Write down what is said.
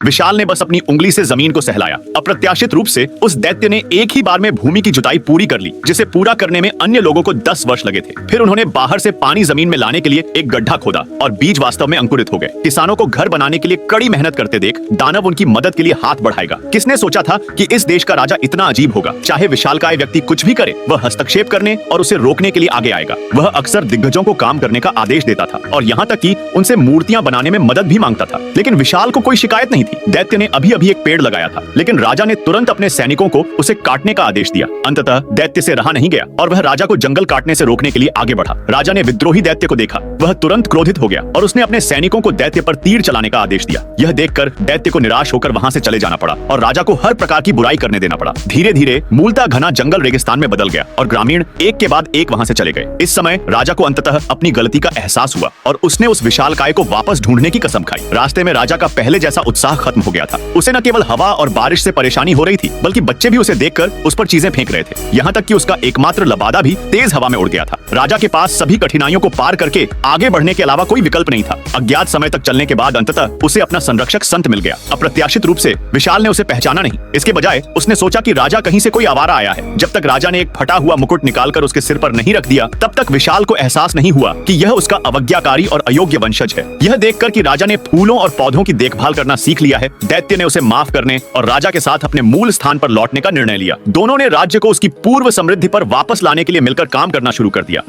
विशाल ने बस अपनी उंगली से जमीन को सहलाया। अप्रत्याशित रूप से उस दैत्य ने एक ही बार में भूमि की जुताई पूरी कर ली, जिसे पूरा करने में अन्य लोगों को 10 वर्ष लगे थे। फिर उन्होंने बाहर से पानी जमीन में लाने के लिए एक गड्ढा खोदा और बीज वास्तव में अंकुरित हो गए। किसानों को घर बनाने के लिए कड़ी मेहनत करते देख दानव उनकी मदद के लिए हाथ बढ़ाएगा। किसने सोचा था कि इस देश का राजा इतना अजीब होगा। चाहे विशालकाय व्यक्ति कुछ भी करे, वह हस्तक्षेप करने और उसे रोकने के लिए आगे आएगा। वह अक्सर दिग्गजों को काम करने का आदेश देता था और यहाँ तक कि उनसे मूर्तियां बनाने में मदद भी मांगता था। लेकिन विशाल को कोई शिकायत नहीं थी। दैत्य ने अभी अभी एक पेड़ लगाया था, लेकिन राजा ने तुरंत अपने सैनिकों को उसे काटने का आदेश दिया। अंततः दैत्य से रहा नहीं गया और वह राजा को जंगल काटने से रोकने के लिए आगे बढ़ा। राजा ने विद्रोही दैत्य को देखा, वह तुरंत क्रोधित हो गया और उसने अपने सैनिकों को दैत्य पर तीर चलाने का आदेश दिया। यह देखकर दैत्य को निराश होकर वहां से चले जाना पड़ा और राजा को हर प्रकार की बुराई करने देना पड़ा। धीरे धीरे मूलतः घना जंगल रेगिस्तान में बदल गया और ग्रामीण एक के बाद एक वहां से चले गए। इस समय राजा को अंततः अपनी गलती का एहसास हुआ और उसने उस विशालकाय को वापस ढूंढने की कसम खाई। रास्ते में राजा का पहले जैसा उत्साह खत्म हो गया था। उसे न केवल हवा और बारिश से परेशानी हो रही थी, बल्कि बच्चे भी उसे देखकर उस पर चीजें फेंक रहे थे। यहाँ तक कि उसका एकमात्र लबादा भी तेज हवा में उड़ गया था। राजा के पास सभी कठिनाइयों को पार करके आगे बढ़ने के अलावा कोई विकल्प नहीं था। अज्ञात समय तक चलने के बाद अंततः उसे अपना संरक्षक संत मिल गया। अप्रत्याशित रूप से विशाल ने उसे पहचाना नहीं। इसके बजाय उसने सोचा कि राजा कहीं से कोई आवारा आया है। जब तक राजा ने एक फटा हुआ मुकुट निकालकर उसके सिर पर नहीं रख दिया, तब तक विशाल को एहसास नहीं हुआ कि यह उसका अवज्ञाकारी और अयोग्य वंशज है। यह देखकर कि राजा ने फूलों और पौधों की देखभाल करना सीख लिया है, दैत्य ने उसे माफ करने और राजा के साथ अपने मूल स्थान पर लौटने का निर्णय लिया। दोनों ने राज्य को उसकी पूर्व समृद्धि पर वापस लाने के लिए मिलकर काम करना शुरू कर दिया।